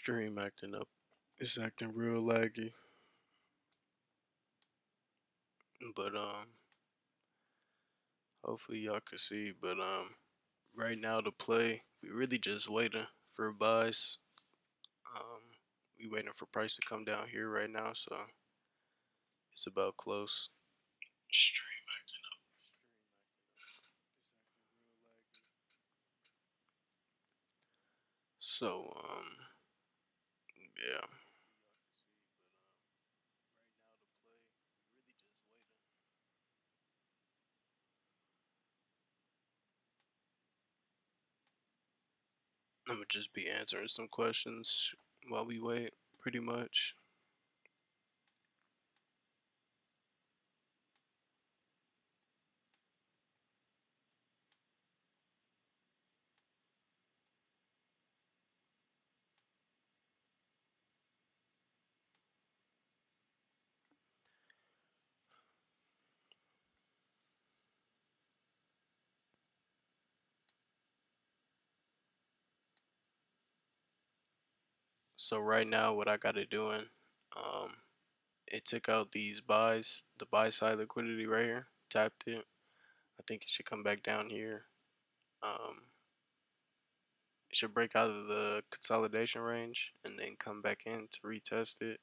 Stream acting up. It's acting real laggy. But hopefully y'all can see. But right now to play, we really just waiting for buys. We waiting for price to come down here right now, so it's about close. Stream acting up. So yeah. I'm gonna just be answering some questions while we wait, pretty much. So right now, what I got it doing, it took out these buys, the buy side liquidity right here, tapped it. I think it should come back down here. It should break out of the consolidation range and then come back in to retest it,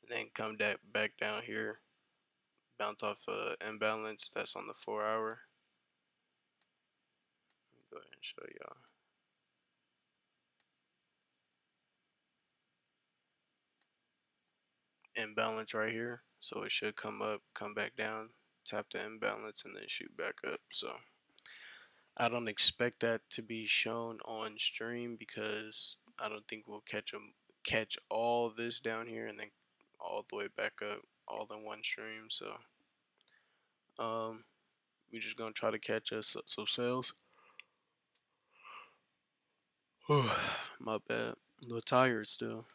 and then come back down here, bounce off imbalance that's on the 4 hour. Let me go ahead and show y'all. Imbalance right here, so it should come up, come back down, tap the imbalance, and then shoot back up. So I don't expect that to be shown on stream because I don't think we'll catch all this down here and then all the way back up all in one stream. So we're just gonna try to catch us some sales. My bad, a little tired still.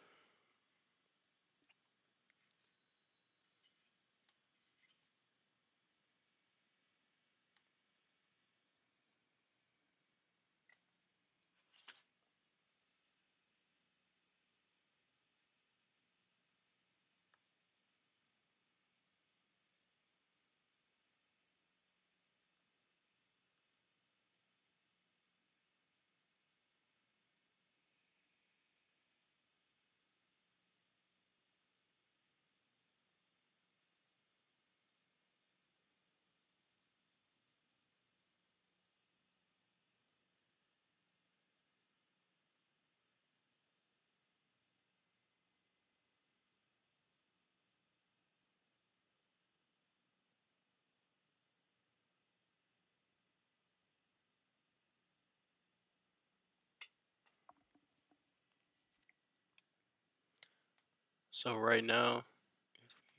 So right now,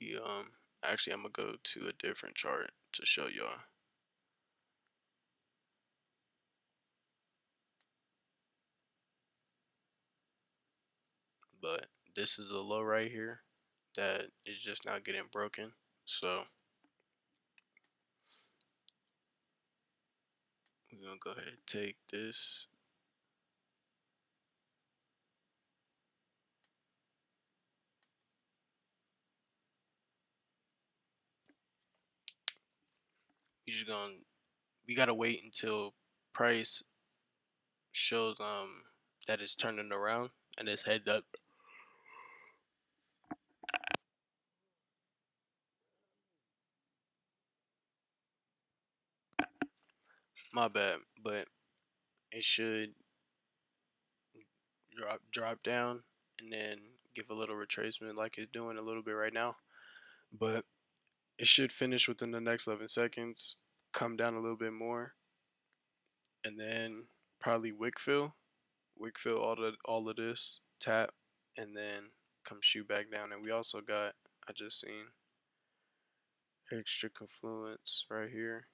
if we actually I'm gonna go to a different chart to show y'all. But this is a low right here that is just not getting broken. So we're gonna go ahead and take this. We gotta wait until price shows that it's turning around and it's head up. My bad, but it should drop down and then give a little retracement like it's doing a little bit right now. But it should finish within the next 11 seconds, come down a little bit more, and then probably wick fill all of this, tap, and then come shoot back down. And we also got, I just seen extra confluence right here.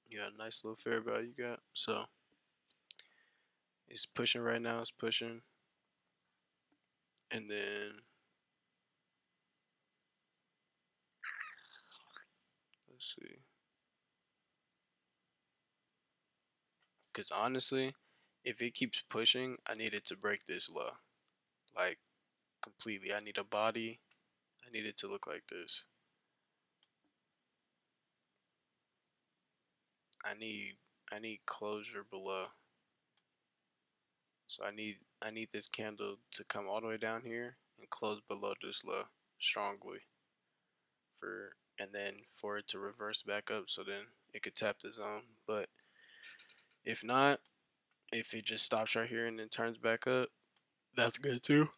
You got a nice little fair value you got. So it's pushing right now, it's pushing. And then Let's see. Because honestly, if it keeps pushing, I need it to break this low. Like, completely. I need a body. I need it to look like this. I need closure below. So I need this candle to come all the way down here and close below this low strongly and then for it to reverse back up so then it could tap the zone. But if not, if it just stops right here and then turns back up, that's good too.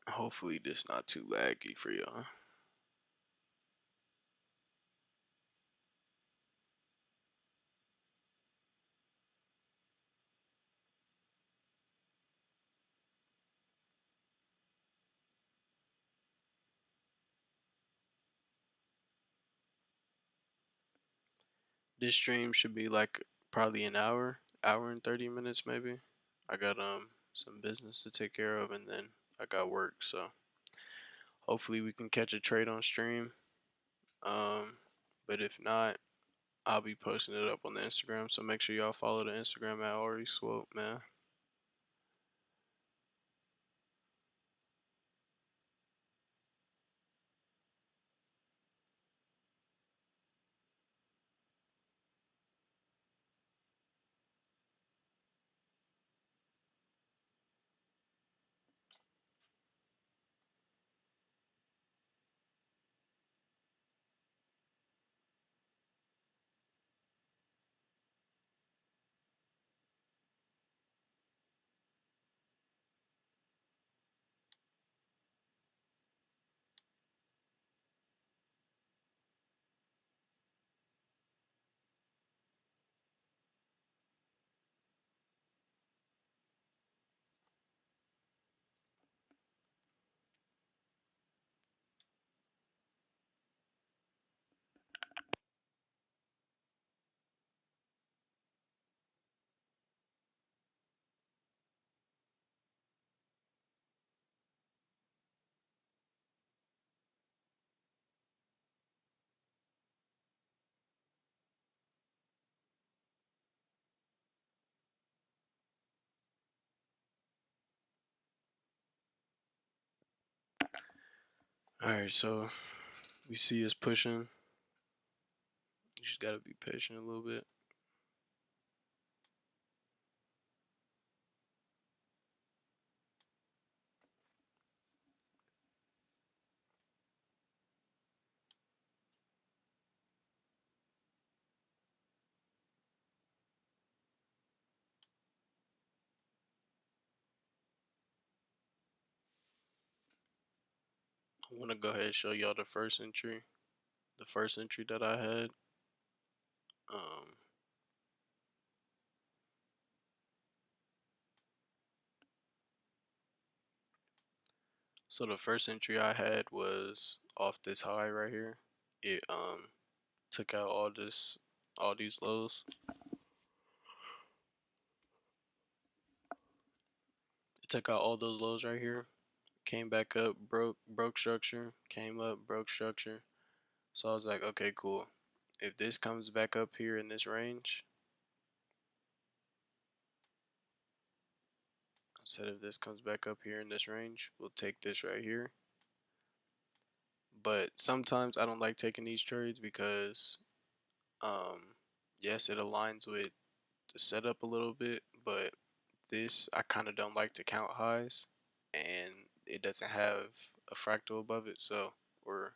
Hopefully this not too laggy for y'all. This stream should be like probably an hour and 30 minutes maybe. I got some business to take care of and then I got work, so hopefully we can catch a trade on stream. Um but if not, I'll be posting it up on the Instagram, so make sure y'all follow the Instagram at Ori Swope, man. Alright, so we see us pushing. You just gotta be patient a little bit. I wanna go ahead and show y'all the first entry. The first entry that I had. Um so the first entry I had was off this high right here. It took out all these lows. It took out all those lows right here. Came back up, broke structure, came up, broke structure. So I was like, okay, cool. If this comes back up here in this range, I said if this comes back up here in this range, we'll take this right here. But sometimes I don't like taking these trades because yes, it aligns with the setup a little bit, but this I kind of don't like to count highs and it doesn't have a fractal above it, so or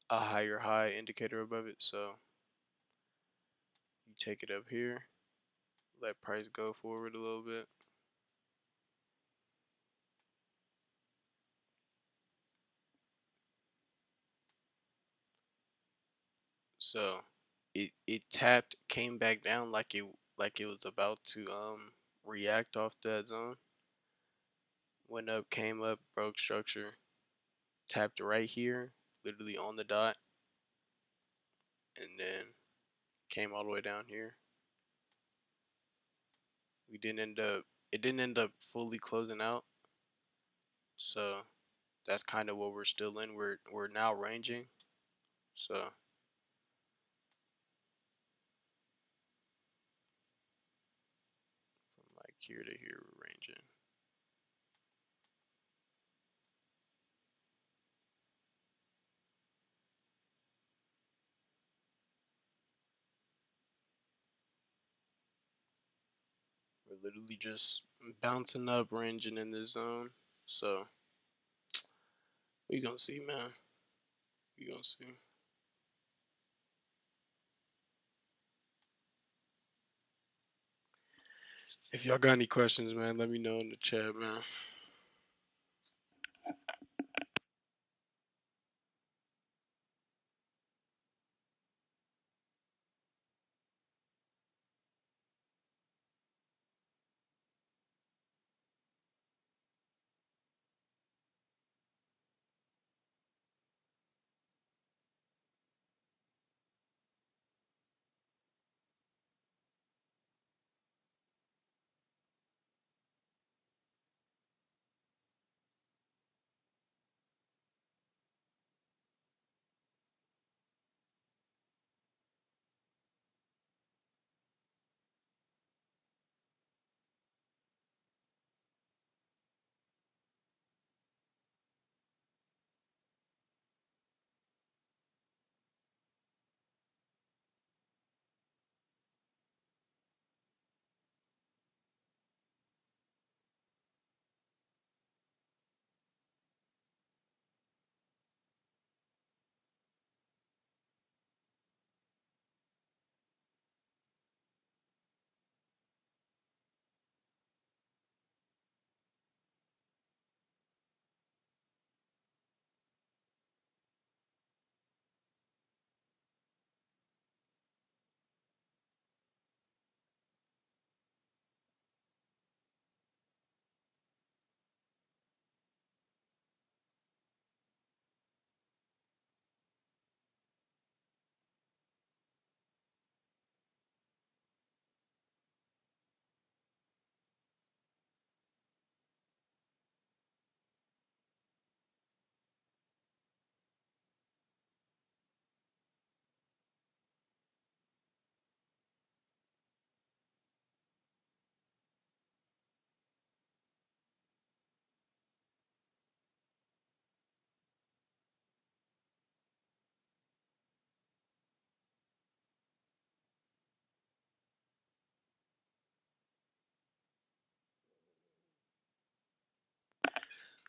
a higher high indicator above it, so you take it up here, let price go forward a little bit. So it tapped, came back down like it was about to react off that zone. Went up, came up, broke structure, tapped right here, literally on the dot, and then came all the way down here. We didn't end up, it didn't end up fully closing out, so that's kind of what we're still in. We're now ranging, so from like here to here we're ranging. We're literally just bouncing up, ranging in this zone. So we gonna see, man. We gonna see. If y'all got any questions, man, let me know in the chat, man.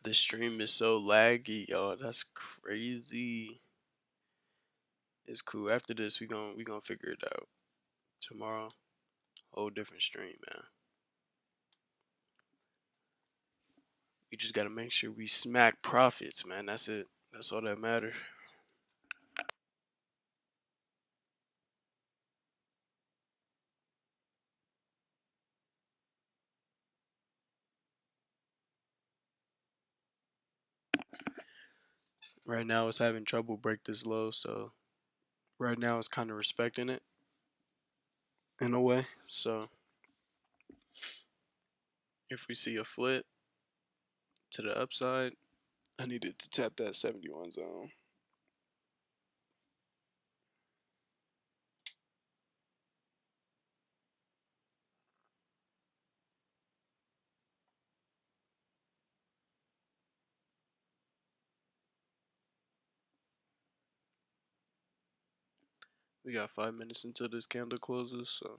The stream is so laggy, y'all. That's crazy. It's cool. After this, we gonna figure it out. Tomorrow, whole different stream, man. We just gotta make sure we smack profits, man. That's it. That's all that matters. Right now, it's having trouble break this low, so right now it's kind of respecting it in a way. So if we see a flip to the upside, I needed to tap that 71 zone. We got 5 minutes until this candle closes, so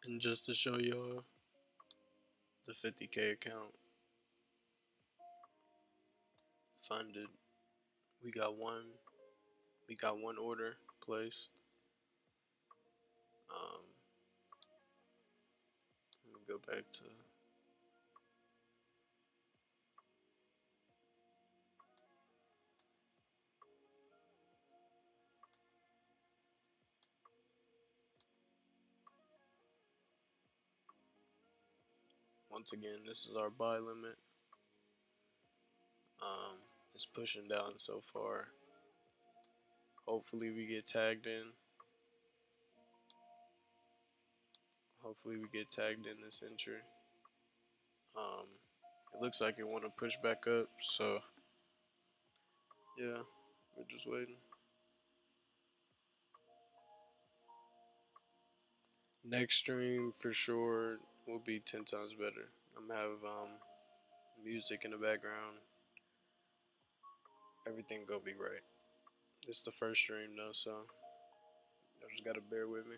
And just to show you the 50K account funded, we got one order placed. Let me go back to once again, this is our buy limit. It's pushing down so far. Hopefully we get tagged in. Hopefully we get tagged in this entry. It looks like it want to push back up, so yeah, we're just waiting. Next stream for sure will be 10 times better. I'm gonna have music in the background. Everything gonna be right. This is the first stream though, so y'all just gotta bear with me.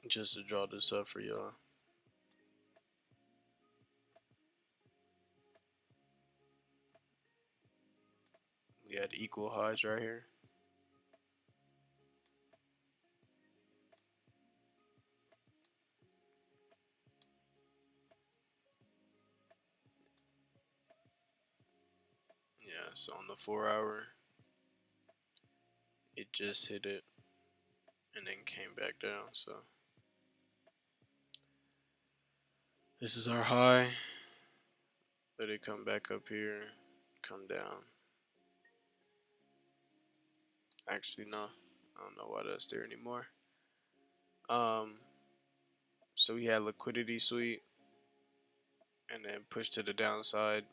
Just to draw this up for y'all. We had equal highs right here. Yeah, so on the 4-hour, it just hit it and then came back down. So this is our high. Let it come back up here, come down. Actually, no, I don't know why that's there anymore. So we had liquidity sweep and then push to the downside.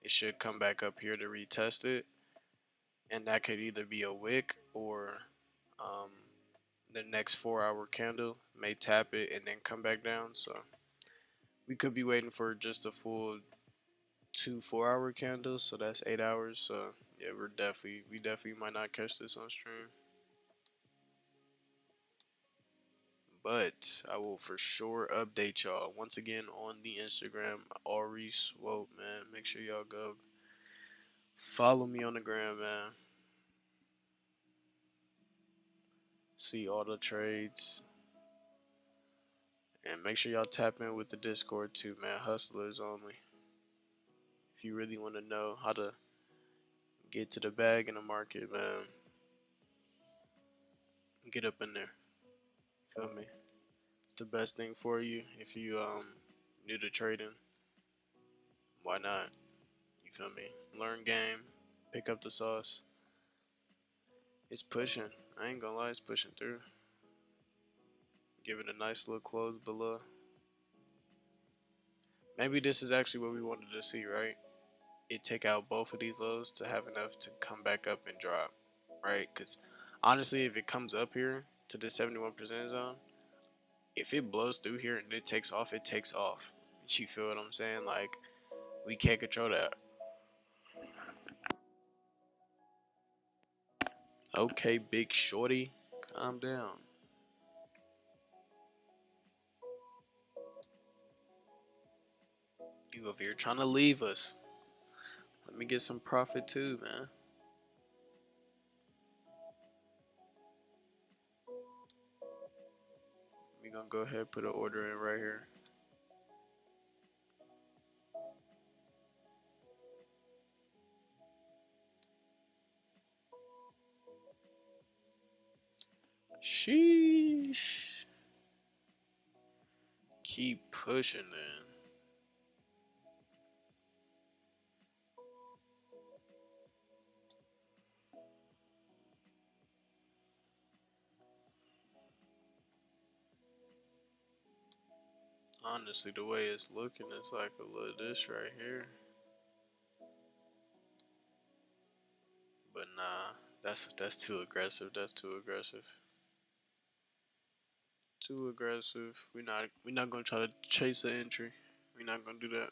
It should come back up here to retest it, and that could either be a wick or the next 4-hour candle may tap it and then come back down. So we could be waiting for just a full 2 4-hour candles, so that's 8 hours. So yeah, we definitely might not catch this on stream, but I will for sure update y'all once again on the Instagram. Ari Swope, man. Make sure y'all go follow me on the gram, man. See all the trades, and make sure y'all tap in with the Discord too, man. Hustlers only. If you really want to know how to get to the bag in the market, man, get up in there. Feel me? It's the best thing for you. If you new to trading, why not? You feel me? Learn game, pick up the sauce. It's pushing. I ain't gonna lie, it's pushing through. Give it a nice little close below. Maybe this is actually what we wanted to see, right? It take out both of these lows to have enough to come back up and drop, right? Because honestly, if it comes up here to the 71% zone, if it blows through here and it takes off, it takes off. You feel what I'm saying? Like, we can't control that. Okay, big shorty, calm down. You over here trying to leave us. Let me get some profit too, man. We gonna go ahead and put an order in right here. Sheesh. Keep pushing, man. Honestly, the way it's looking, it's like a little this right here. But nah, that's too aggressive. That's too aggressive. Too aggressive. We're not gonna try to chase an entry. We're not gonna do that.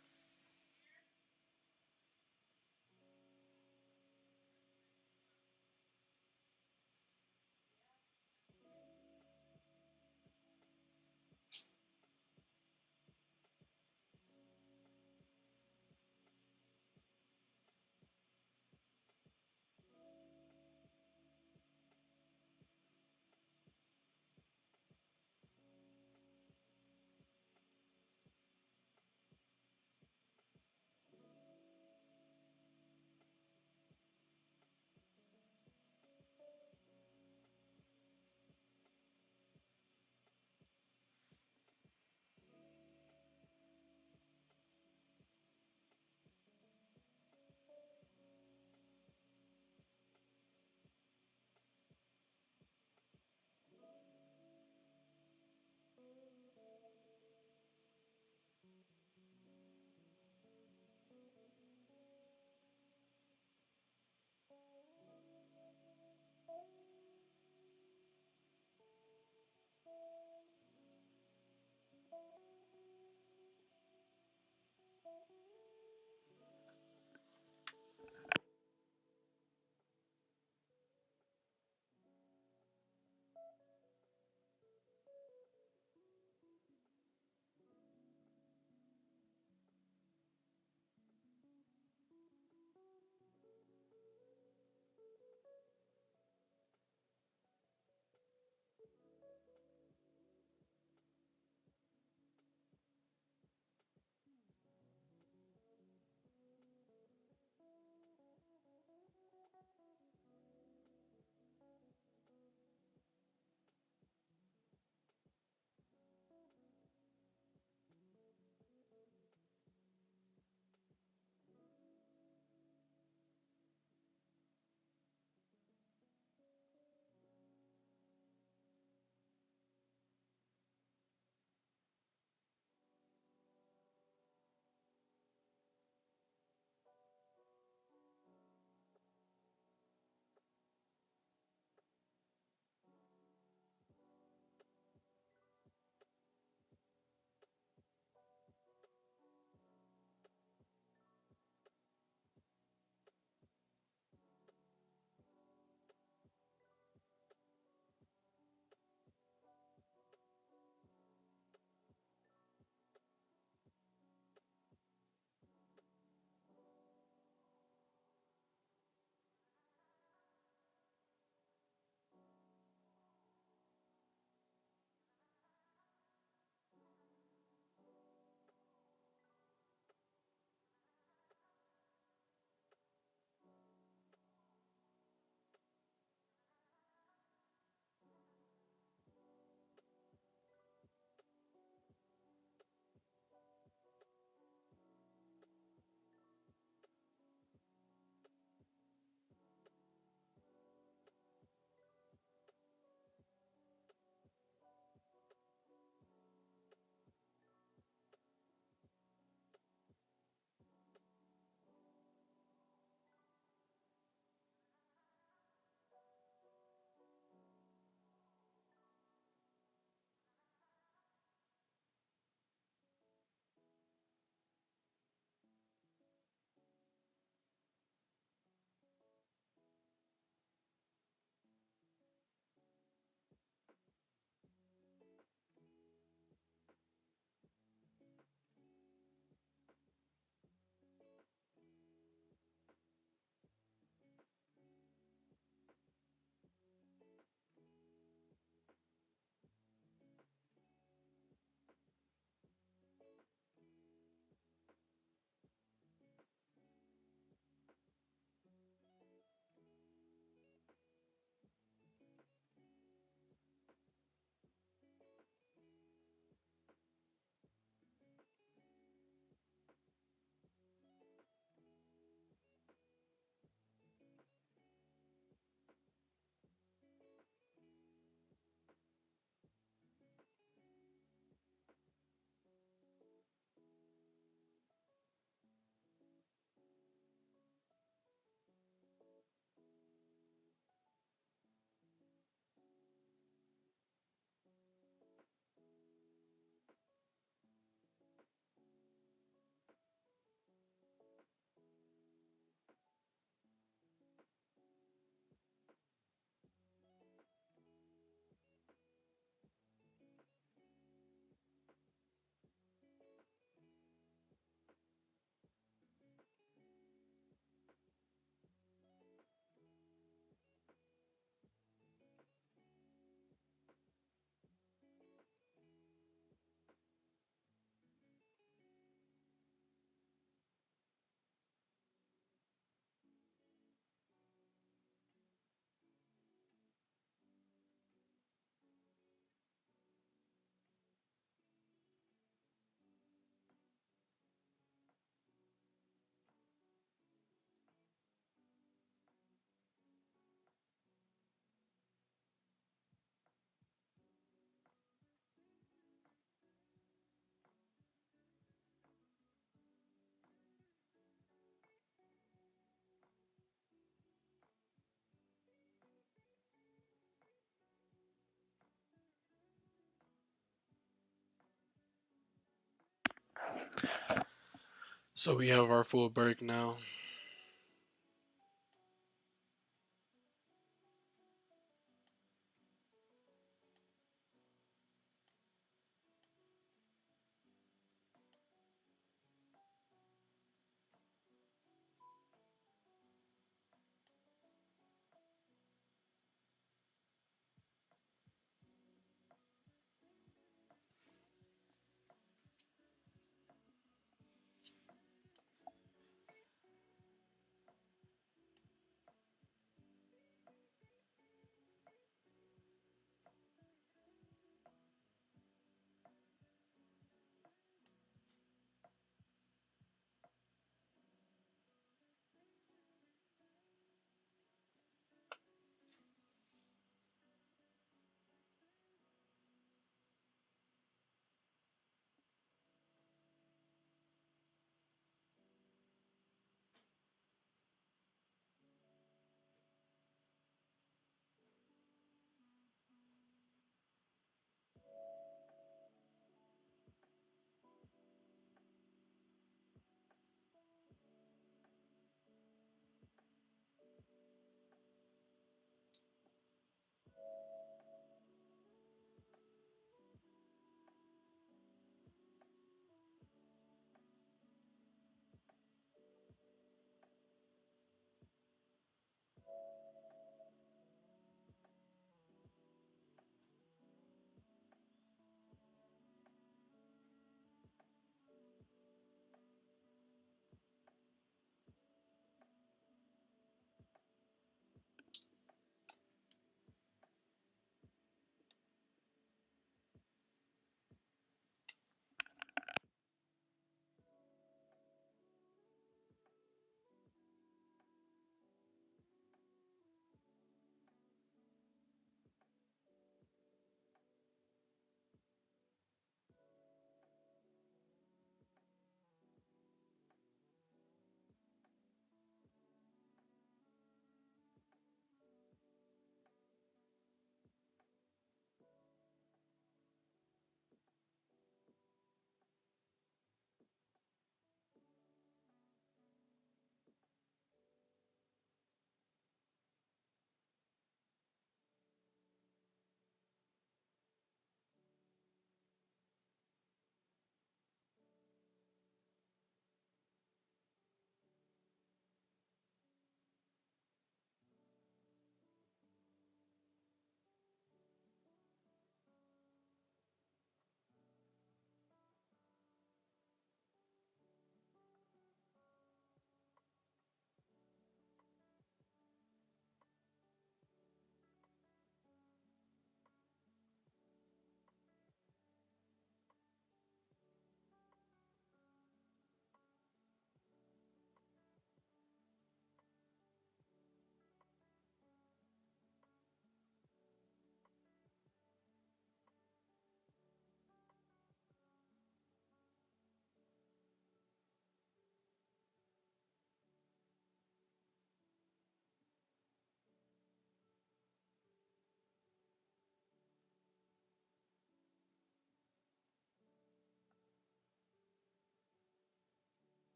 So we have our full break now.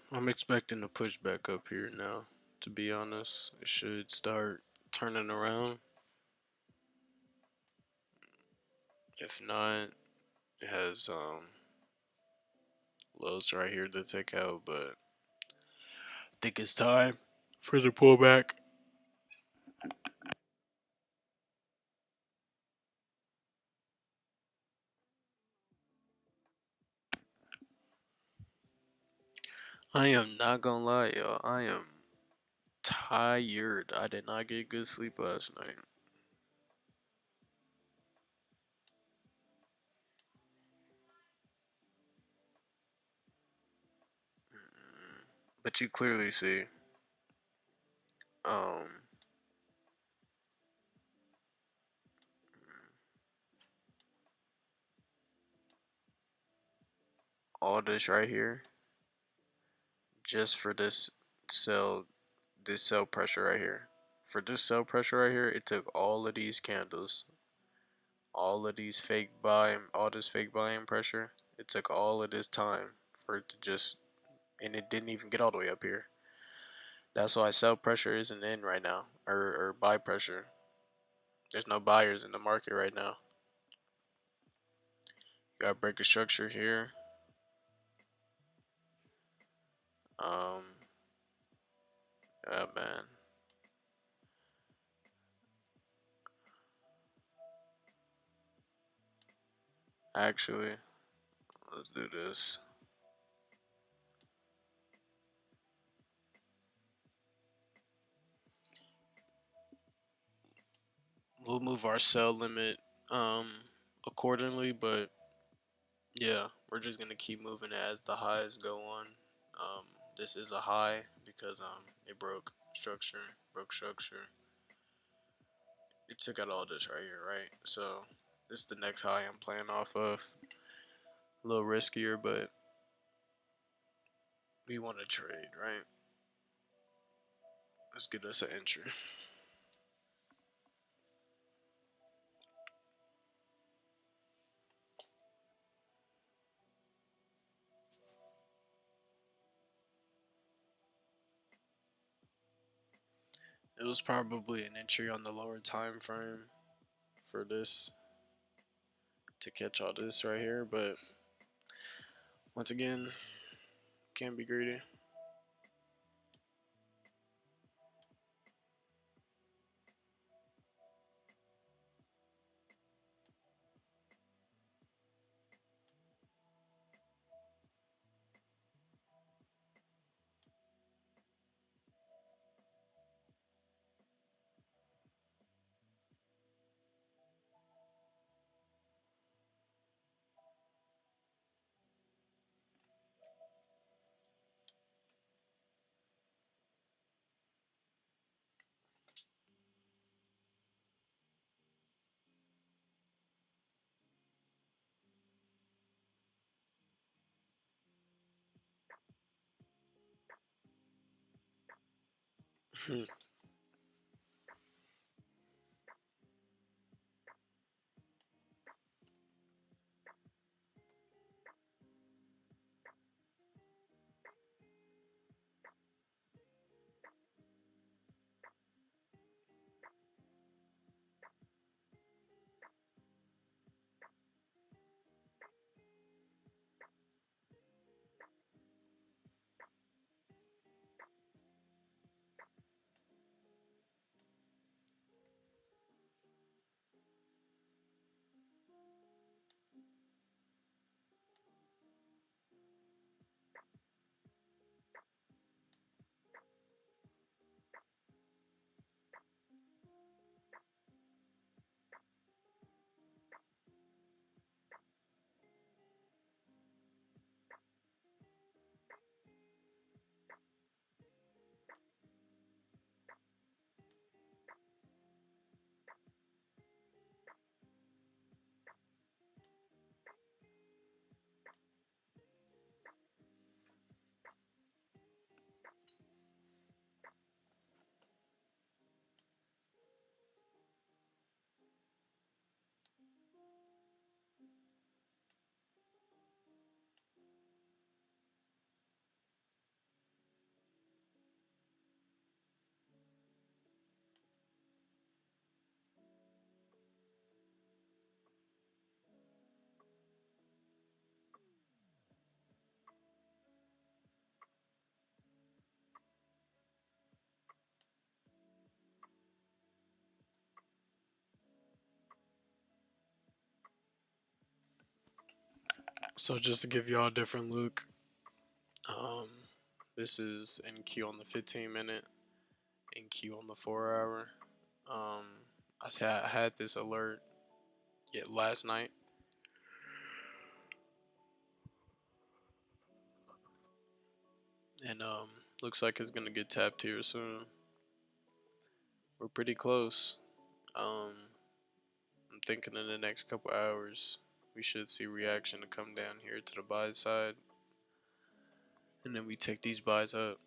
I'm expecting to push back up here now. To be honest, it should start turning around. If not, it has lows right here to take out, but I think it's time for the pullback. I am not gonna lie, y'all. I am tired. I did not get good sleep last night. But you clearly see, um, all this right here, just for sell, this sell pressure right here. For this sell pressure right here, it took all of these candles, all of these fake buying, all this fake buying pressure. It took all of this time for it to just, and it didn't even get all the way up here. That's why sell pressure isn't in right now, or buy pressure. There's no buyers in the market right now. You gotta break a structure here. Um, yeah, man. Actually, let's do this. We'll move our sell limit accordingly, but yeah, we're just gonna keep moving it as the highs go on. Um, this is a high because it broke structure. It took out all this right here, right? So this is the next high I'm playing off of. A little riskier, but we want to trade, right? Let's get us an entry. It was probably an entry on the lower time frame for this to catch all this right here, but once again, can't be greedy. So just to give y'all a different look, um, this is NQ on the 15-minute, NQ on the 4-hour. I had this alert last night, and looks like it's gonna get tapped here soon. We're pretty close. I'm thinking in the next couple hours we should see reaction to come down here to the buy side, and then we take these buys up.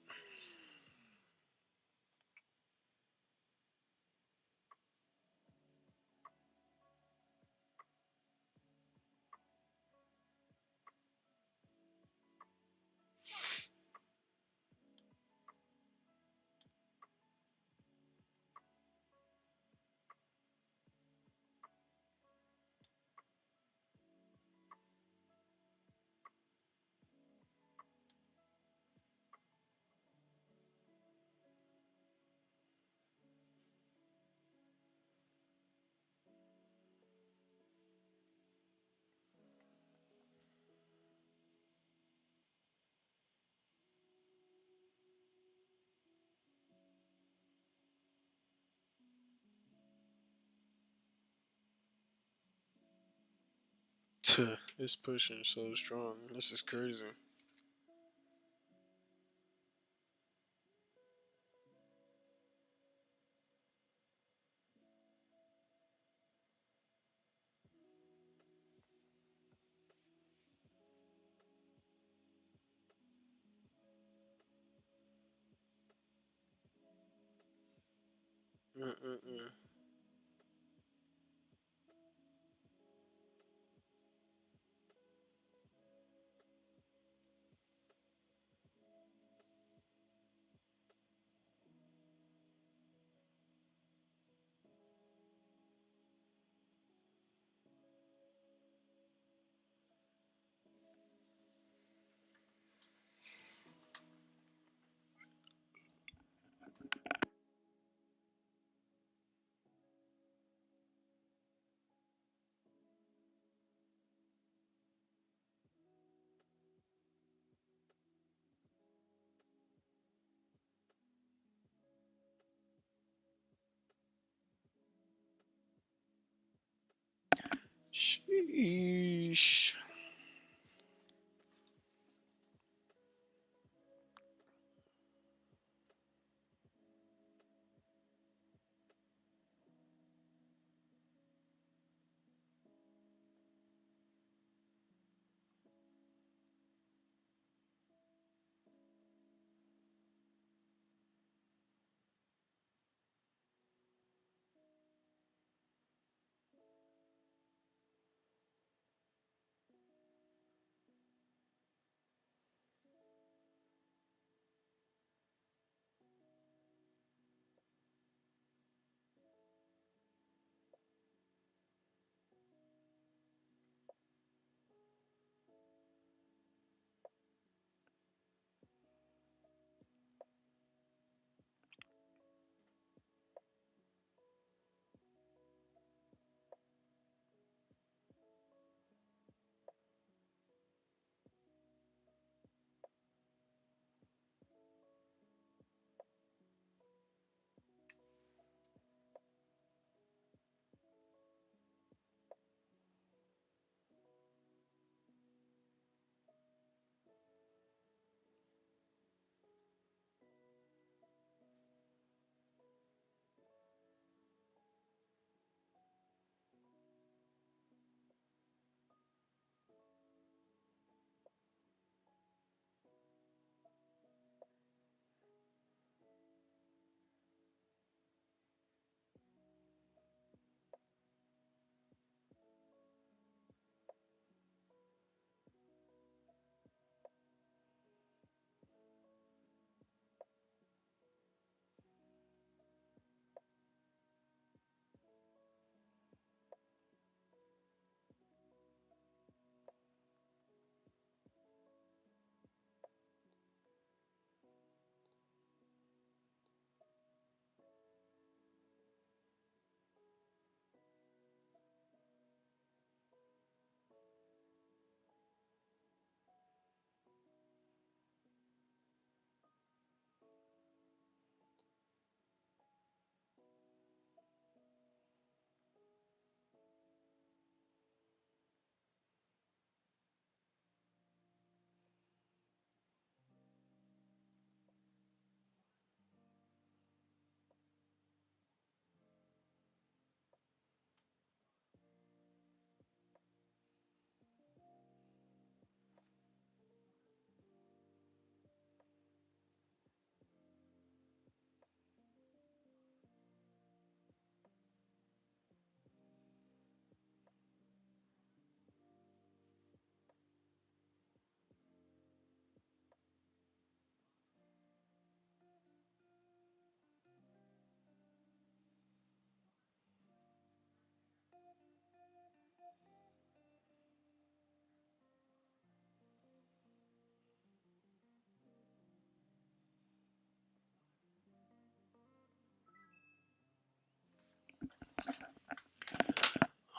It's pushing so strong. This is crazy. Mm-mm-mm. Sheesh.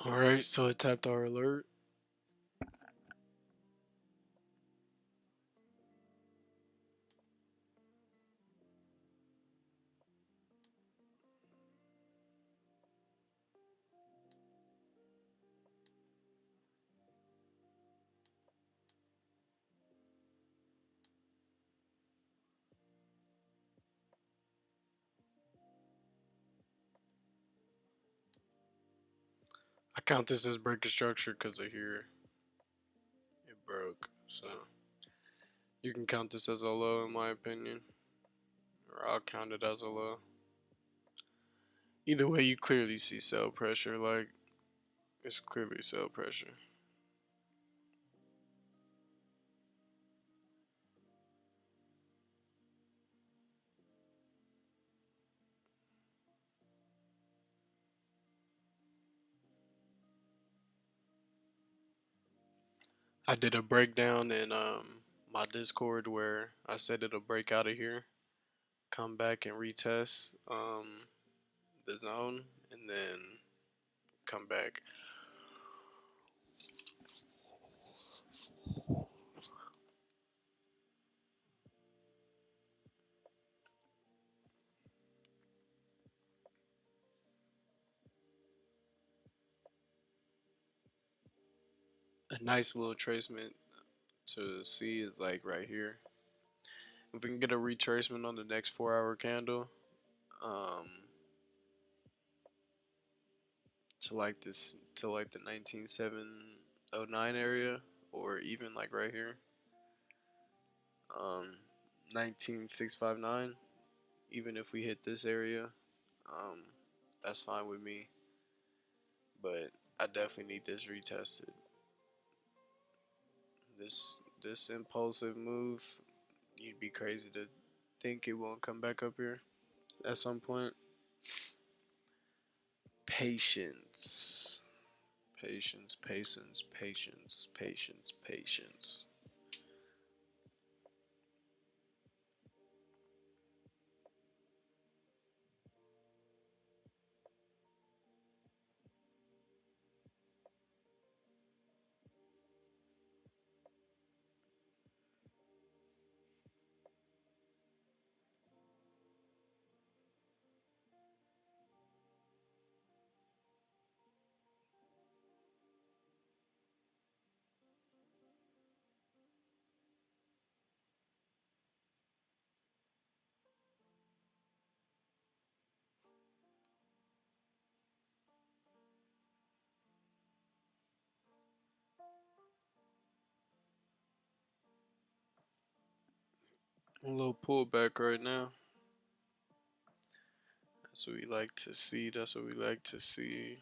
Alright, so it tapped our alert. I count this as break of structure because of here. It broke. So you can count this as a low in my opinion. Or I'll count it as a low. Either way, you clearly see sell pressure. Like, it's clearly sell pressure. I did a breakdown in my Discord where I said it'll break out of here, come back and retest the zone, and then come back. A nice little tracement to see is like right here. If we can get a retracement on the next 4 hour candle, um, to like this, to like the 19709 area, or even like right here, 19659. Even if we hit this area, um, that's fine with me. But I definitely need this retested. This impulsive move, you'd be crazy to think it won't come back up here at some point. Patience. Patience, patience, patience, patience, patience. A little pullback right now. That's what we like to see. That's what we like to see.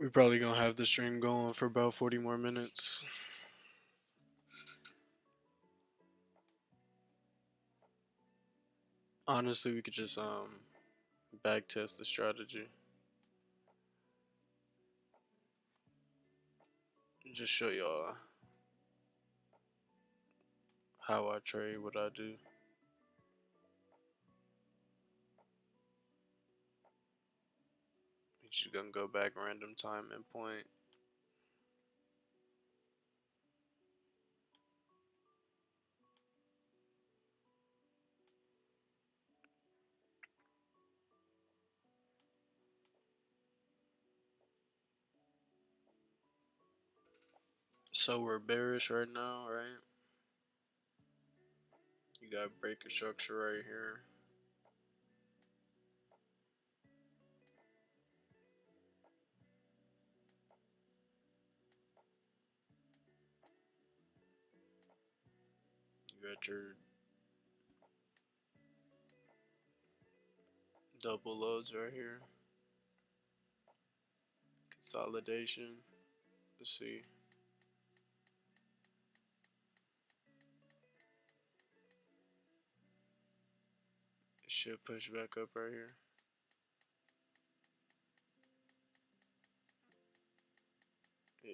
We probably gonna have the stream going for about 40 more minutes. Honestly, we could just back test the strategy. Just show y'all how I trade, what I do. We just gonna go back random time and point. So we're bearish right now, right? You got breaker structure right here. You got your double loads right here. Consolidation. Let's see. It should push back up right here. Yeah.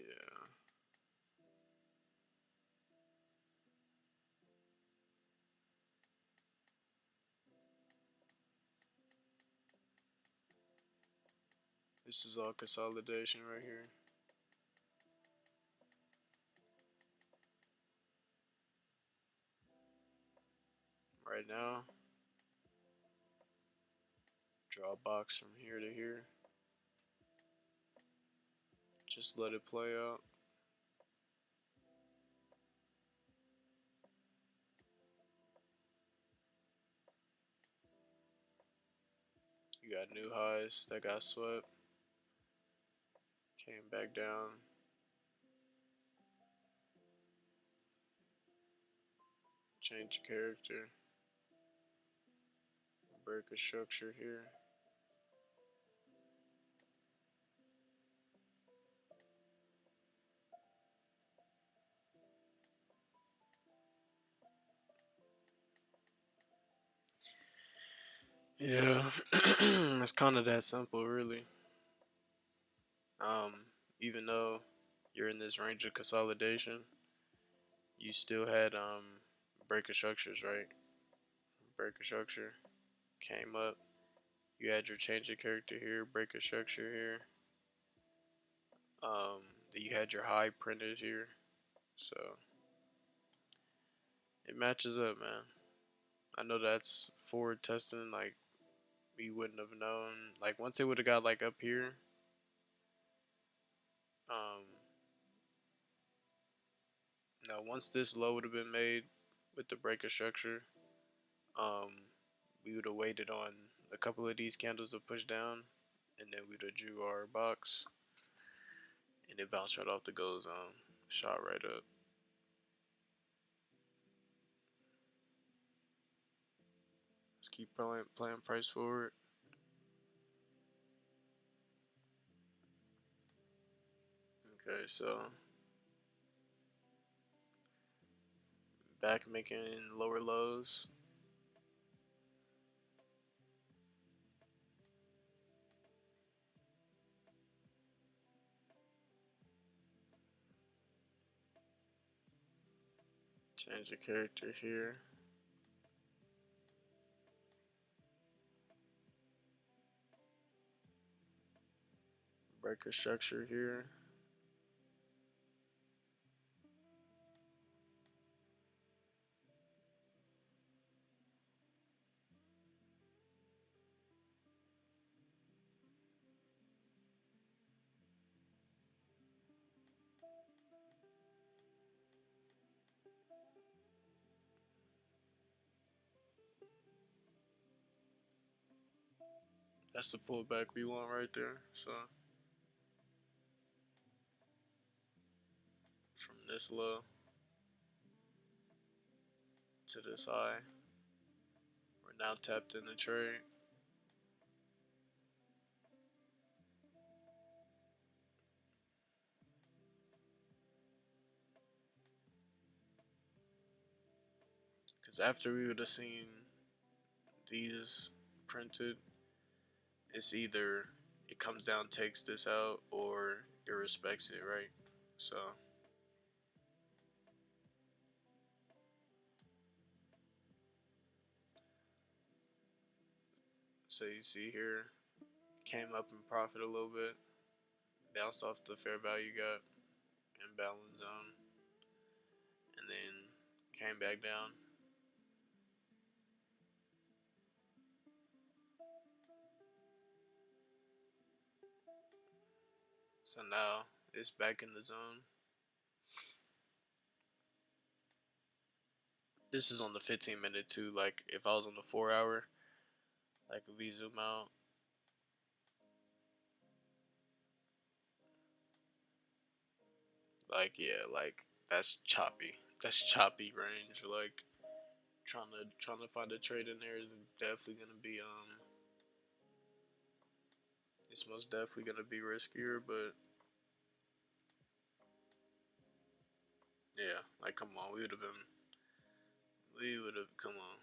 This is all consolidation right here. Right now, draw a box from here to here. Just let it play out. You got new highs that got swept. Came back down. Change character. Break a structure here. Yeah, it's kind of that simple, really. Um, Even though you're in this range of consolidation, you still had breaker structures, right? Breaker structure came up. You had your change of character here, breaker structure here. Then you had your high printed here, so it matches up, man. I know that's forward testing, like we wouldn't have known. Like once it would have got like up here, um, now once this low would have been made with the breaker structure, um, we would have waited on a couple of these candles to push down, and then we'd have drew our box, and it bounced right off the go zone, shot right up. Let's keep playing price forward. Okay, so back making lower lows. Change the character here. Breaker structure here. That's the pullback we want right there. So from this low to this high, we're now tapped in the trade. Because after we would have seen these printed, it's either it comes down, takes this out, or it respects it, right? So you see here, came up in profit a little bit, bounced off the fair value gap, imbalance zone, and then came back down. So now it's back in the zone. This is on the 15-minute too. Like if I was on the 4-hour, like if we zoom out, like yeah, like that's choppy. That's choppy range. Like trying to find a trade in there is definitely gonna be it's most definitely gonna be riskier, but yeah, like come on, we would have come on.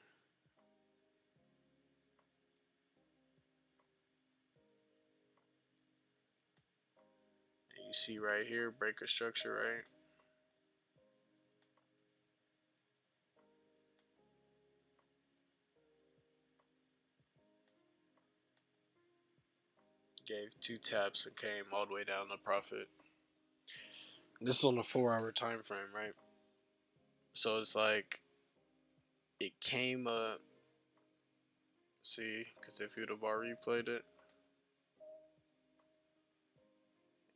And you see right here, breaker structure, right? Gave 2 taps and came all the way down to profit. This is on the 4-hour time frame, right? So it's like it came up. See, because if you'd have bar replayed it,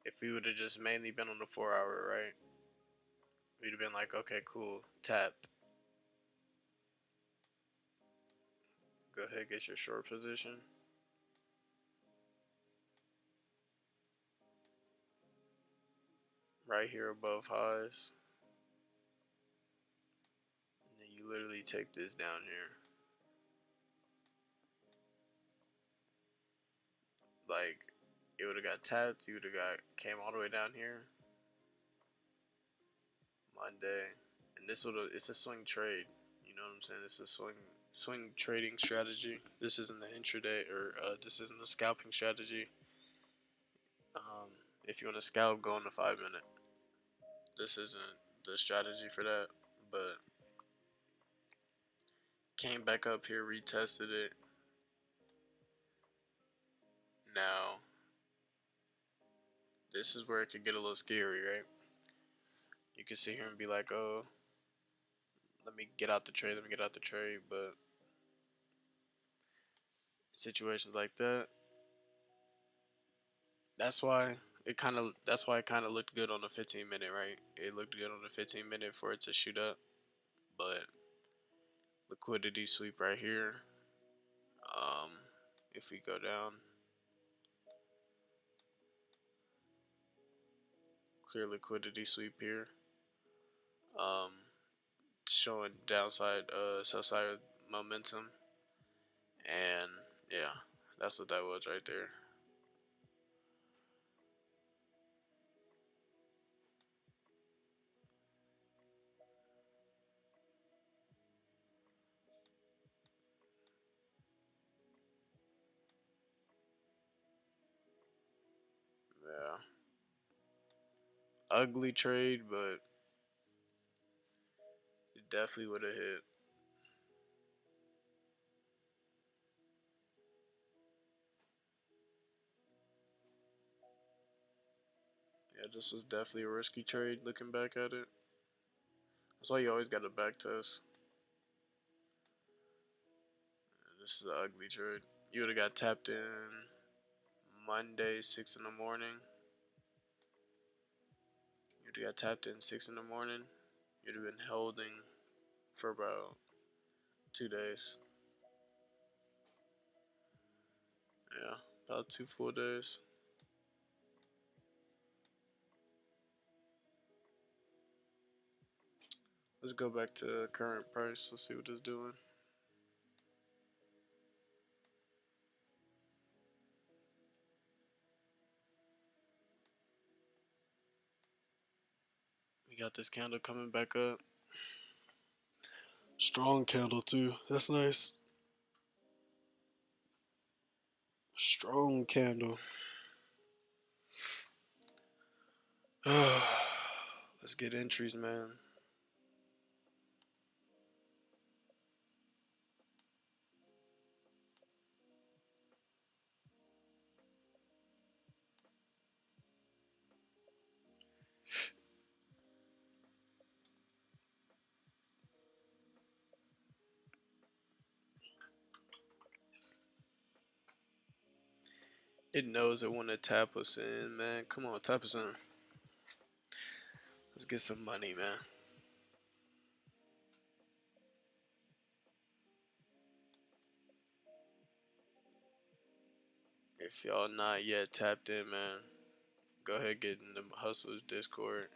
if we would have just mainly been on the 4-hour, right? We'd have been like, okay, cool, tapped. Go ahead, get your short position. Right here above highs. And then you literally take this down here. Like, it would have got tapped, you would have came all the way down here. Monday. And this would have, it's a swing trade. You know what I'm saying? It's a swing trading strategy. This isn't the intraday or this isn't a scalping strategy. If you want to scalp, go on the 5-minute. This isn't the strategy for that, but came back up here, retested it. Now, this is where it could get a little scary, right? You can sit here and be like, oh, let me get out the trade, but situations like that, that's why it kind of looked good on the 15-minute, right? It looked good on the 15-minute for it to shoot up, but liquidity sweep right here. Um, if we go down, clear liquidity sweep here. Um, showing downside, sell side momentum, and yeah, that's what that was right there. Yeah, ugly trade, but it definitely would have hit. Yeah, this was definitely a risky trade looking back at it. That's why you always got to back test. This is an ugly trade. You would have got tapped in Monday, 6 in the morning. You would have got tapped in 6 in the morning. You'd have been holding for about 2 days. Yeah, about 2 full days. Let's go back to current price. Let's see what it's doing. We got this candle coming back up. Strong candle too. That's nice. Strong candle. Let's get entries, man. It knows it want to tap us in, man. Come on, tap us in. Let's get some money, man. If y'all not yet tapped in, man, go ahead get in the Hustlers Discord.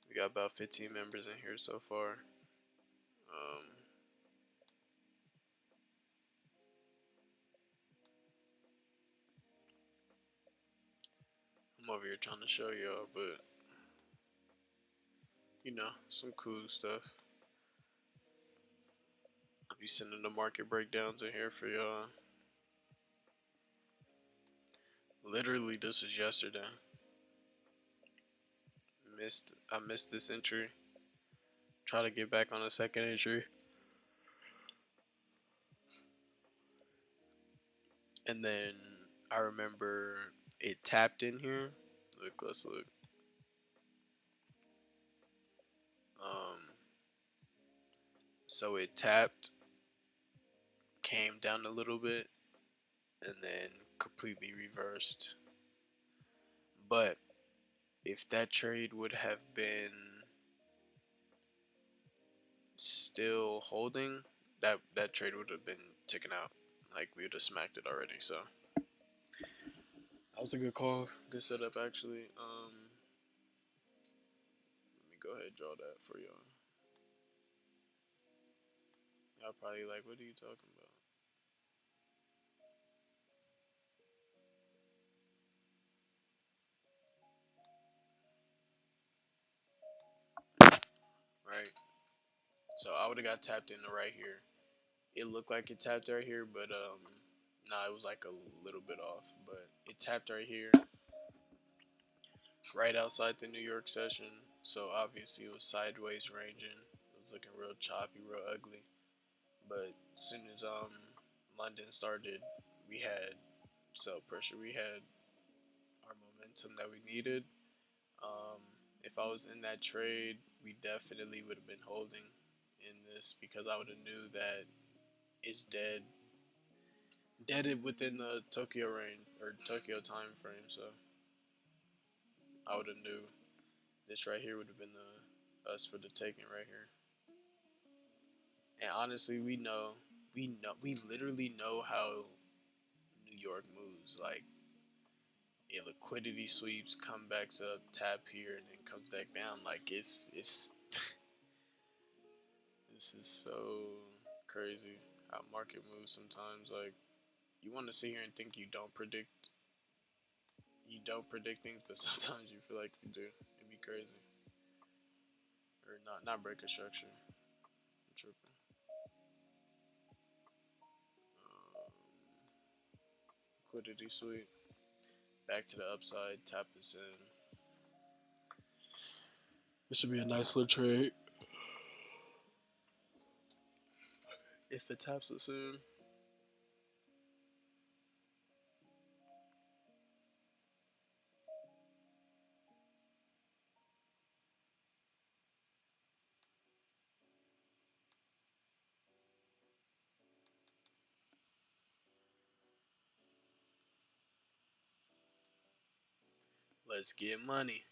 We got about 15 members in here so far. I'm over here trying to show y'all, but you know, some cool stuff. I'll be sending the market breakdowns in here for y'all. Literally, this was yesterday. I missed this entry. Try to get back on the second entry. And then I remember it tapped in here. Look, let's look. So it tapped, came down a little bit, and then completely reversed. But if that trade would have been still holding, that trade would have been taken out. Like we would have smacked it already. So that was a good call, good setup actually. Let me go ahead and draw that for y'all. Y'all probably like, what are you talking about? Right. So I would have got tapped into right here. It looked like it tapped right here, but nah, it was like a little bit off. But it tapped right here, right outside the New York session. So obviously it was sideways ranging. It was looking real choppy, real ugly. But as soon as London started, we had sell pressure. We had our momentum that we needed. Um, if I was in that trade, we definitely would have been holding in this because I would have knew that it's deaded within the Tokyo range or Tokyo time frame. So I would have knew this right here would have been the us for the taking right here. And honestly, we literally know how New York moves. Like it liquidity sweeps, comebacks up, tap here, and then comes back down. Like it's this is so crazy how market moves sometimes. Like you want to sit here and think you don't predict things, but sometimes you feel like you do. It'd be crazy. Or not break a structure. I'm tripping. Um, Liquidity sweep. Back to the upside. Tap this in. This should be a nice little trade. If it taps us in. Let's get money.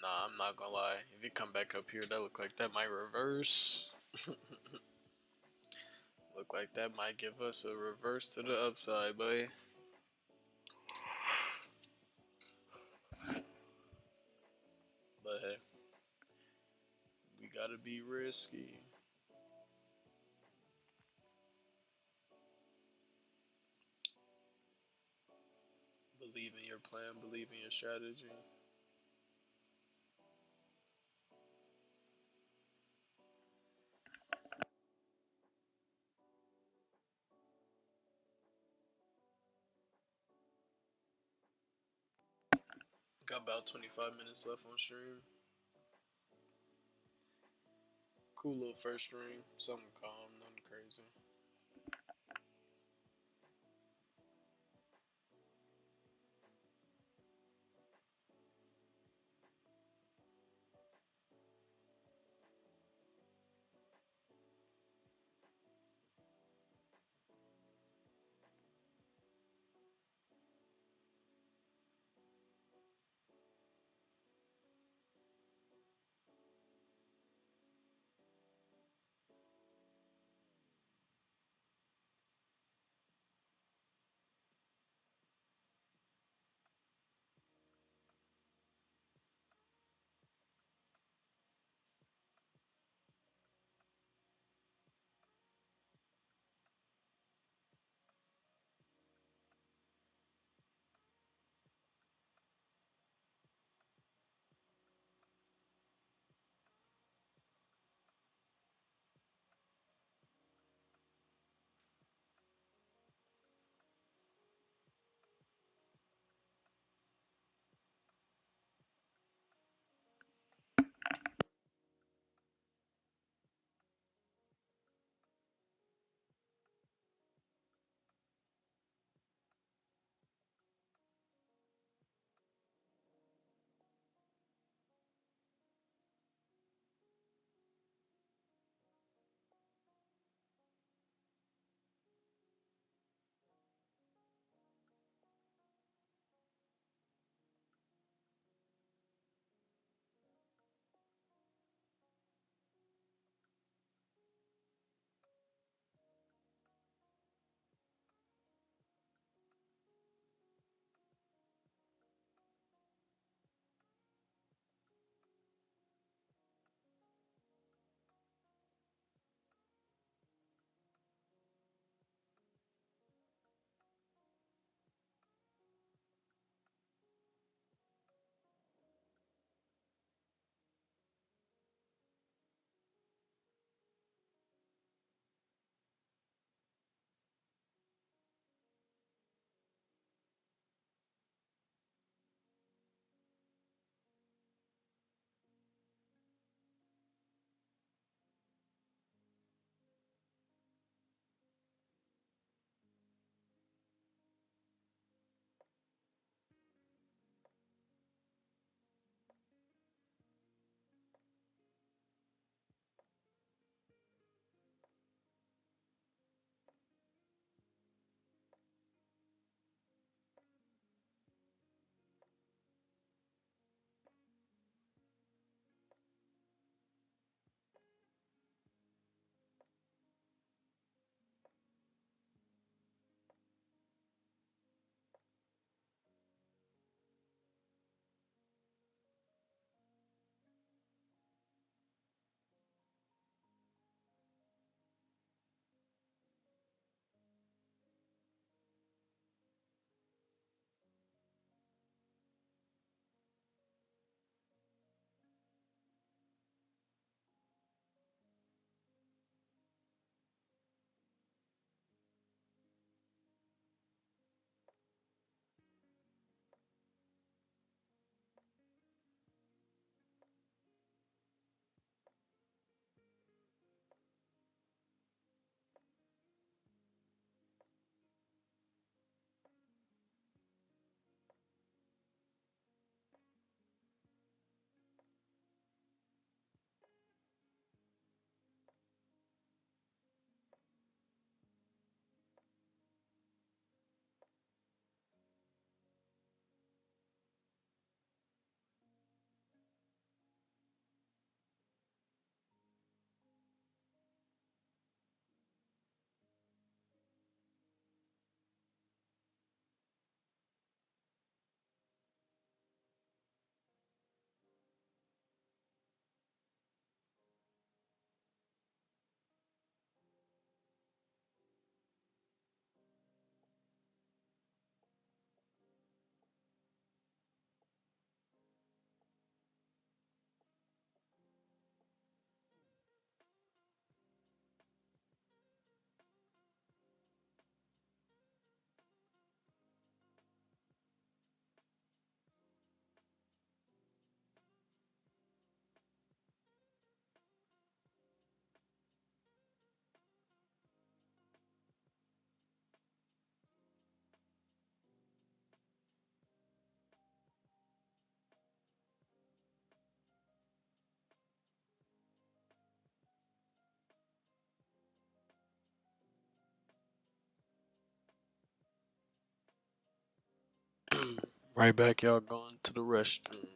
Nah, I'm not gonna lie. If it come back up here, that look like that might reverse. Look like that might give us a reverse to the upside, buddy. But hey, we gotta be risky. plan, believe in your strategy. Got about 25 minutes left on stream. Cool little first stream, something calm, nothing crazy. Right back, y'all, going to the restroom.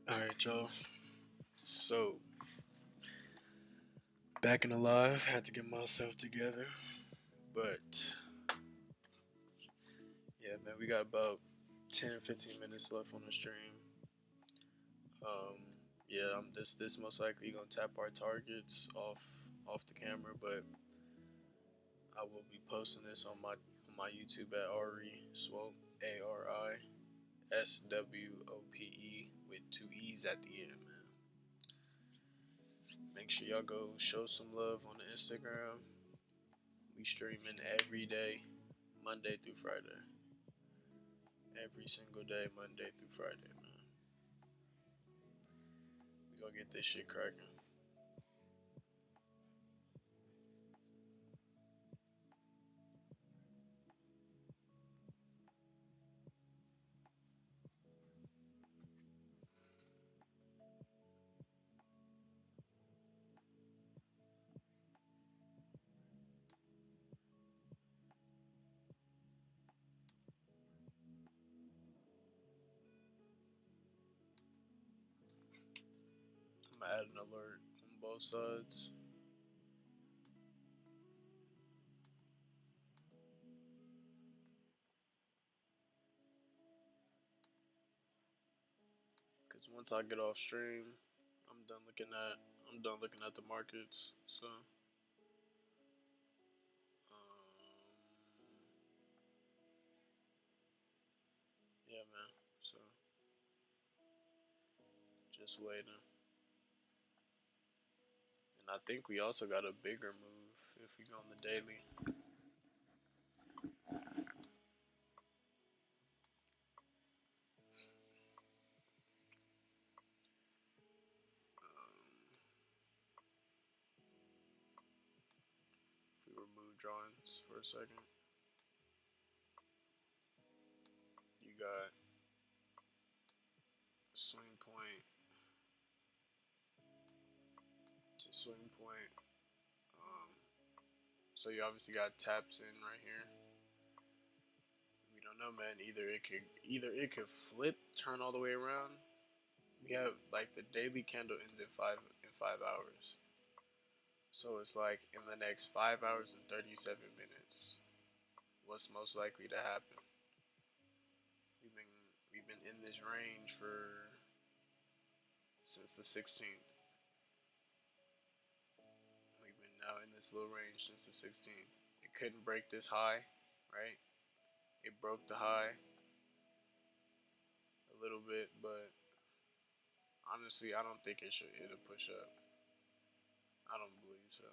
Alright, y'all. So, back and alive. Had to get myself together. But, yeah, man, we got about 10-15 minutes left on the stream. Um, yeah, this most likely gonna tap our targets off the camera, but I will be posting this on my YouTube at Ari Swope, ARISWOPE with two E's at the end, man. Make sure y'all go show some love on the Instagram. We streaming every day, Monday through Friday. Every single day, Monday through Friday, man. We gonna get this shit cracking. I'm gonna add an alert on both sides. Cause once I get off stream, I'm done looking at the markets. So yeah, man. So just waiting. And I think we also got a bigger move if we go on the daily. If we remove drawings for a second, you got swing point to swing point. Um, so you obviously got taps in right here. We don't know, man. Either it could flip, turn all the way around. We have like the daily candle ends in 5 hours. So it's like in the next 5 hours and 37 minutes, what's most likely to happen? We've been in this range for since the 16th. We've been now in this little range since the 16th. It couldn't break this high, right? It broke the high a little bit, but honestly, I don't think it'll push up. I don't believe so.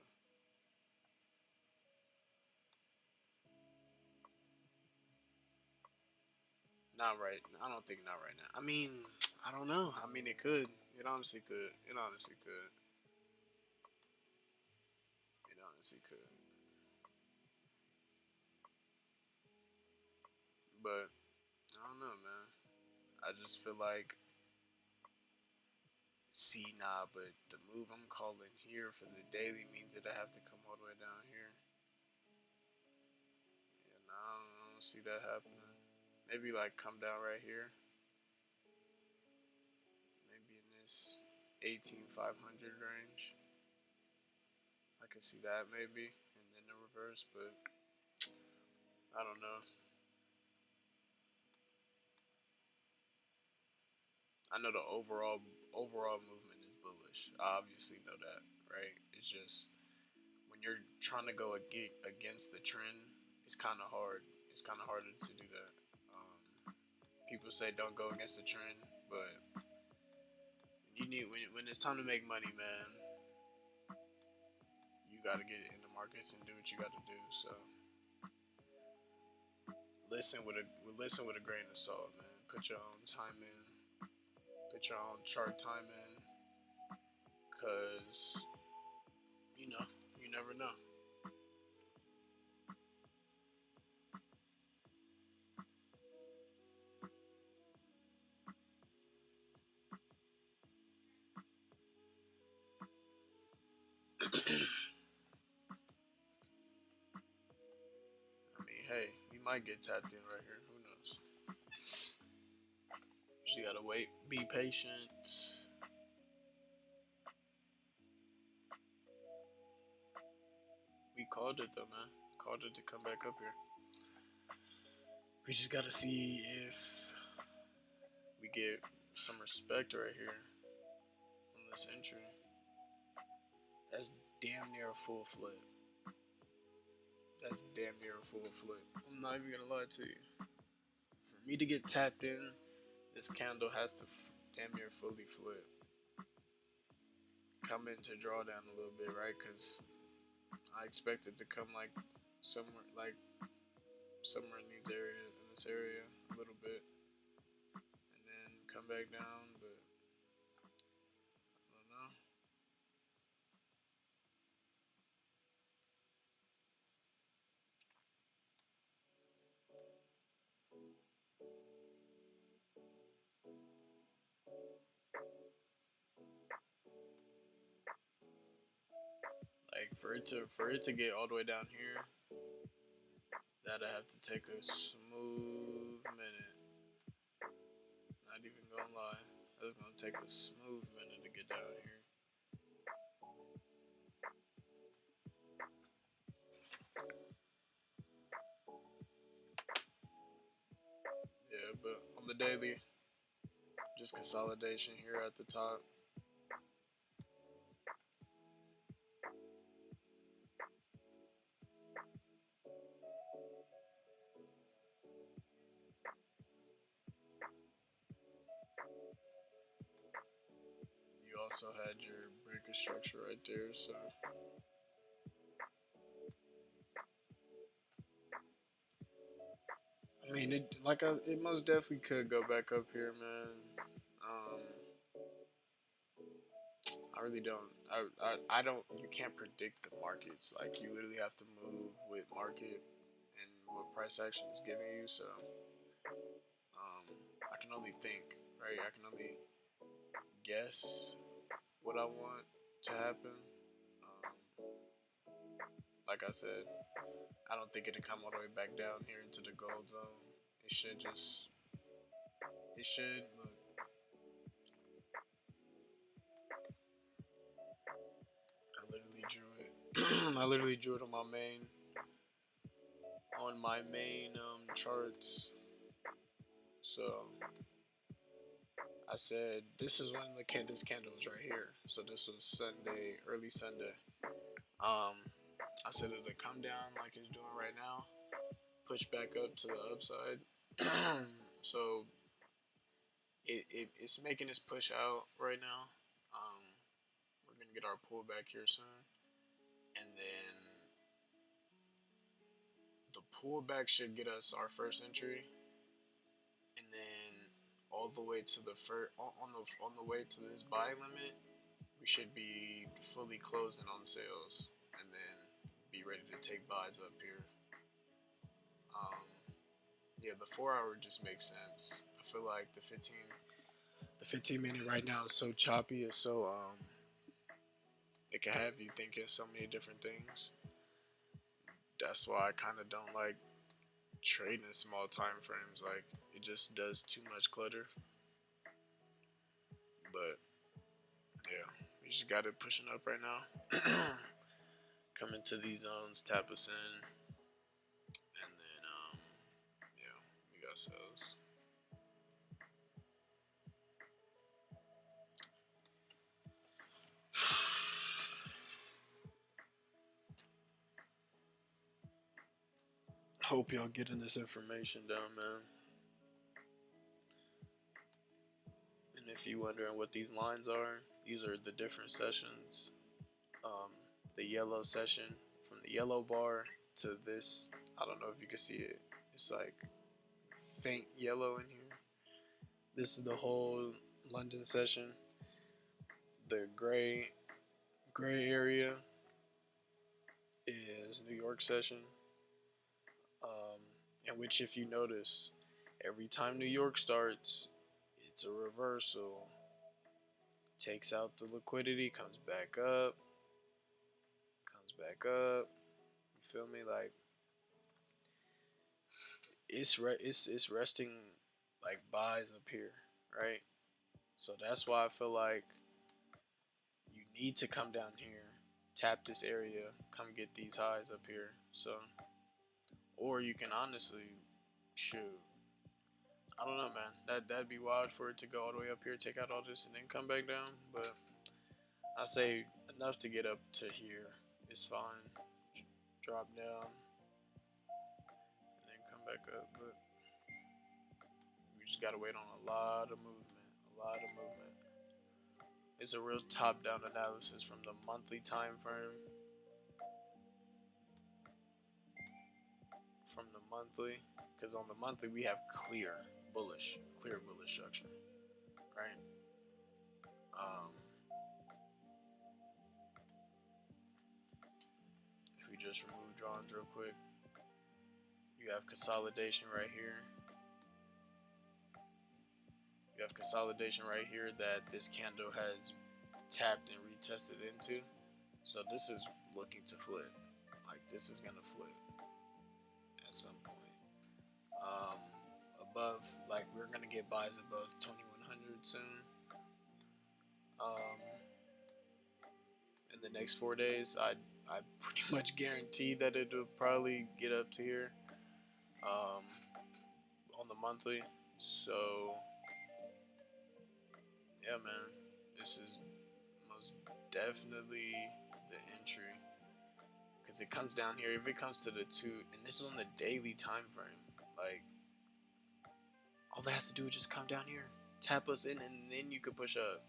Not right. I don't think not right now. I mean, I don't know. I mean, it could. It honestly could. It honestly could. It honestly could. But I don't know, man. I just feel like, see, nah, but the move I'm calling here for the daily means that I have to come all the way down here. Yeah, nah, I don't see that happening. Maybe like come down right here. Maybe in this 18,500 range. I could see that maybe, and then the reverse, but I don't know. I know the overall movement is bullish. I obviously know that, right? It's just when you're trying to go against the trend, it's kind of hard. It's kind of harder to do that. People say don't go against the trend, but you need when it's time to make money, man. You got to get in the markets and do what you got to do. So listen with a grain of salt, man. Put your own time in. Put your own chart time in, cause you know you never know. I mean, hey, we might get tapped in right here. Who knows? Just gotta wait, be patient. We called it though, man. Called it to come back up here. We just gotta see if we get some respect right here on this entry. That's damn near a full flip. That's damn near a full flip. I'm not even gonna lie to you. For me to get tapped in, this candle has to damn near fully flip. Come into drawdown a little bit, right? Because I expect it to come like somewhere in this area a little bit, and then come back down. But I don't know. Like for it to get all the way down here, that'd have to take a smooth minute. Not even gonna lie, that's gonna take a smooth minute to get down here. Yeah, but on the daily, just consolidation here at the top. You also had your breaker structure right there, so I mean, it most definitely could go back up here, man. I really don't. I don't. You can't predict the markets. Like you literally have to move with market and what price action is giving you. So I can only think, right? I can only guess what I want to happen. Um, like I said, I don't think it'll come all the way back down here into the gold zone. It should just. It should. Look, I literally drew it. I literally drew it on my main charts. So I said this is when this candle was right here. So this was Sunday, early Sunday. I said it'll come down like it's doing right now, push back up to the upside. So it's making this push out right now. We're gonna get our pullback here soon, and then the pullback should get us our first entry, and then all the way to the on the way to this buy limit, we should be fully closing on sales, and then be ready to take buys up here. Yeah, the 4 hour just makes sense. I feel like the 15 minute right now is so choppy. It's so it can have you thinking so many different things. That's why I kind of don't like trading in small time frames. Like it just does too much clutter. But yeah, we just got it pushing up right now. Come into these zones, tap us in, and then yeah, we got sales. Hope y'all getting this information down, man. And if you wondering what these lines are, these are the different sessions. The yellow session from the yellow bar to this. I don't know if you can see it. It's like faint yellow in here. This is the whole London session. The gray area is New York session. In which, if you notice, every time New York starts, it's a reversal. Takes out the liquidity, comes back up. You feel me? Like it's resting like buys up here, right? So that's why I feel like you need to come down here, tap this area, come get these highs up here. So, or you can honestly, shoot, I don't know, man. That'd be wild for it to go all the way up here, take out all this, and then come back down. But I say enough to get up to here is fine. Drop down and then come back up. But you just gotta wait on a lot of movement. A lot of movement. It's a real top-down analysis from the monthly time frame. From the monthly, because on the monthly we have clear bullish structure, right? Um, if we just remove drawings real quick, you have consolidation right here. You have consolidation right here that this candle has tapped and retested into. So this is looking to flip. Like this is gonna flip at some point. Above, like we're gonna get buys above 2100 soon. In the next 4 days, I pretty much guarantee that it'll probably get up to here on the monthly. So yeah, man, this is most definitely the entry because it comes down here. If it comes to the 2, and this is on the daily time frame, like all that has to do is just come down here, tap us in, and then you could push up.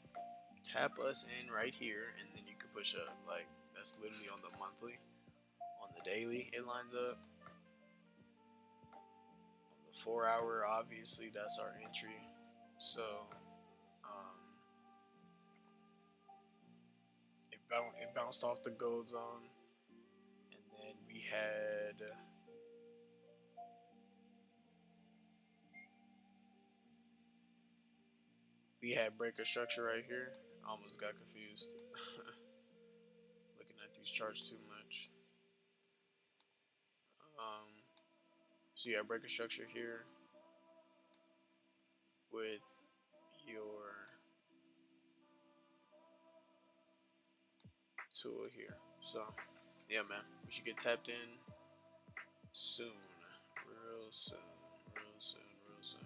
Tap us in right here, and then you could push up. Like that's literally on the monthly. On the daily, it lines up. On the 4-hour, obviously, that's our entry. So it bounced off the gold zone, and then we had breaker structure right here. I almost got confused looking at these charts too much. So you have breaker structure here with your tool here. So yeah, man, we should get tapped in soon, real soon, real soon, real soon.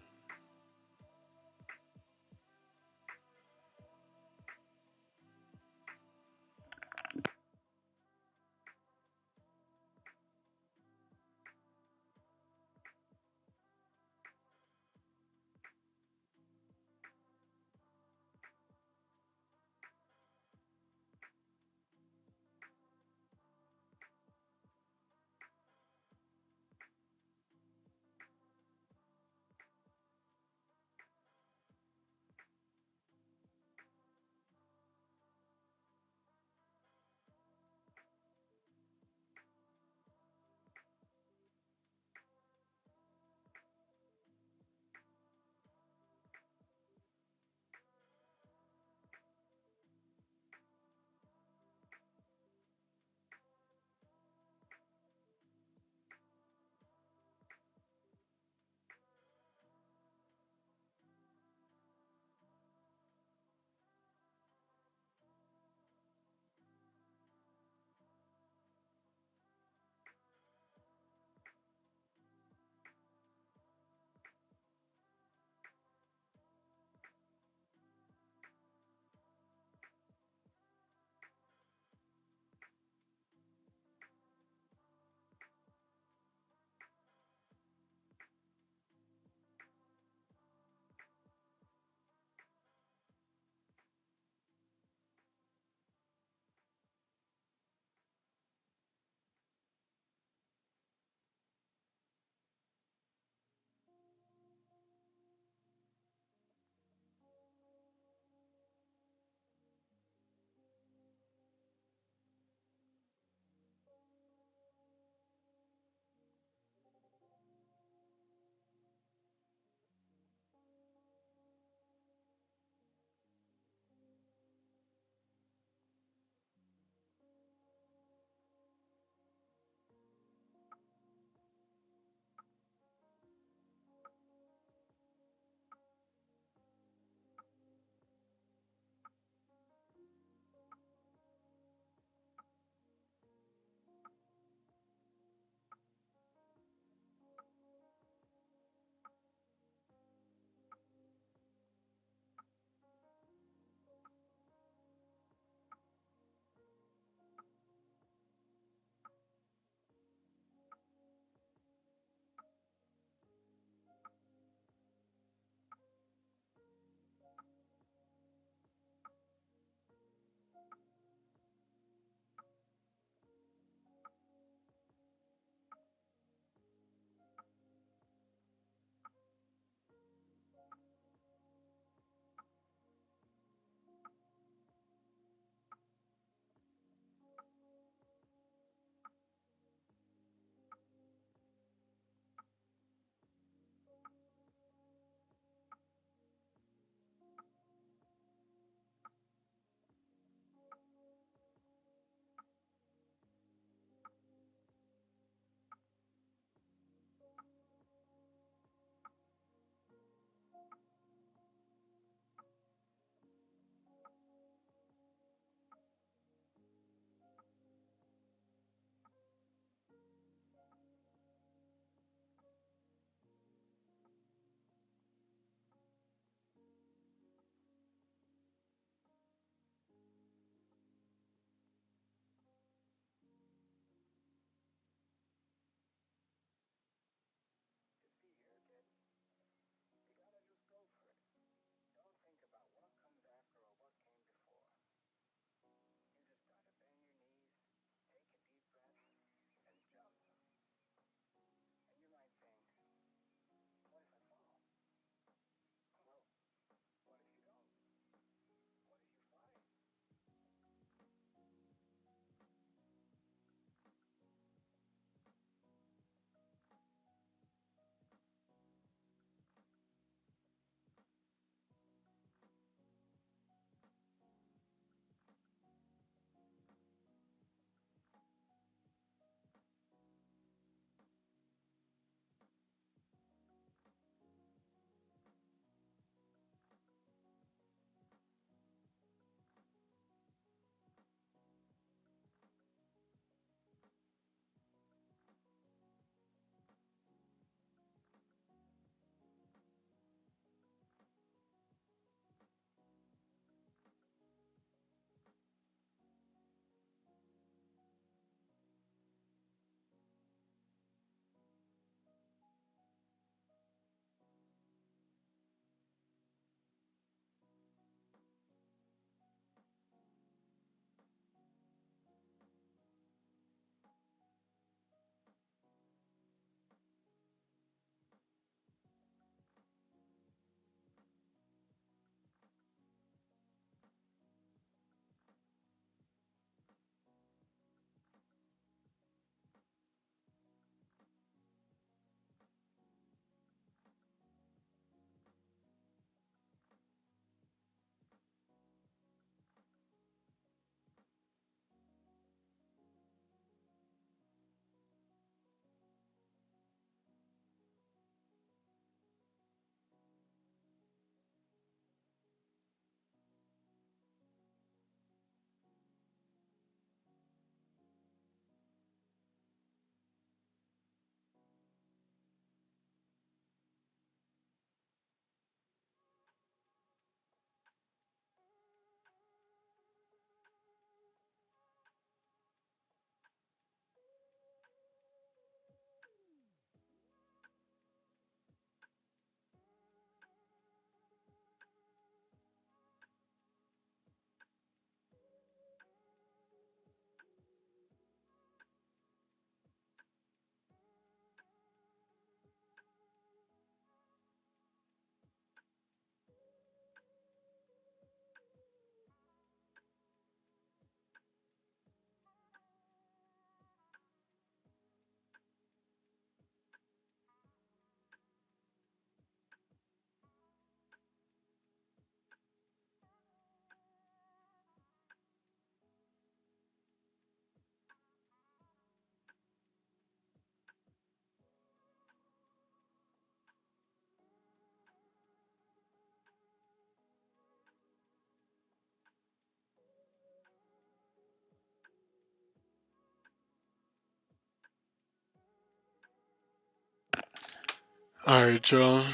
Alright, y'all.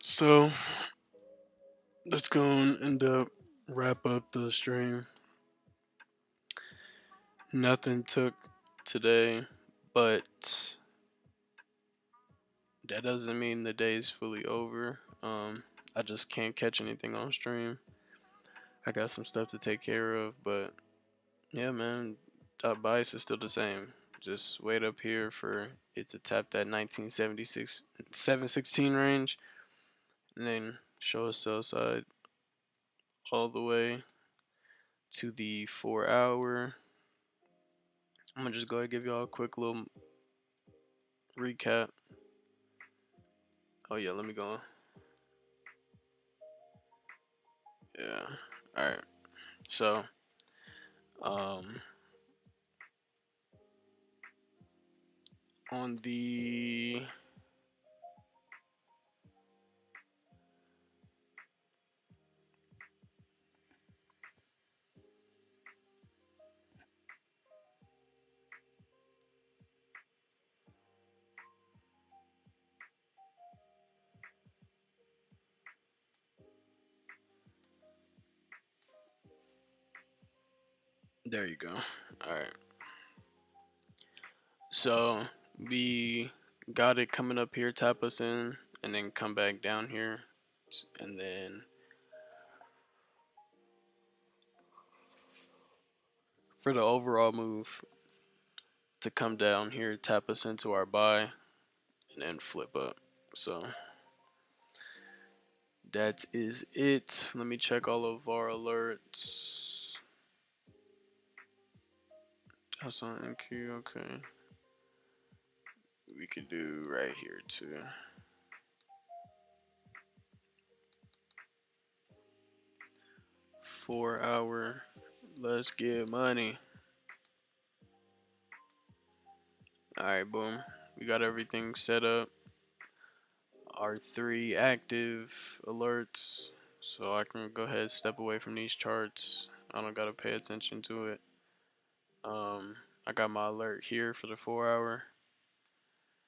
So let's go and end up wrap up the stream. Nothing took today, but that doesn't mean the day is fully over. I just can't catch anything on stream. I got some stuff to take care of, but yeah, man, bias is still the same. Just wait up here for it to tap that 1976 716 range, and then show a sell side all the way to the 4 hour. I'm gonna just go ahead and give y'all a quick little recap. Oh yeah, let me go. Yeah. All right. So, um, on the there you go. All right. So we got it coming up here, tap us in, and then come back down here, and then for the overall move to come down here, tap us into our buy, and then flip up. So that is it. Let me check all of our alerts. That's on NQ. Okay. We could do right here too. 4 hour. Let's get money. Alright, boom. We got everything set up. Our 3 active alerts. So I can go ahead and step away from these charts. I don't gotta pay attention to it. I got my alert here for the 4 hour.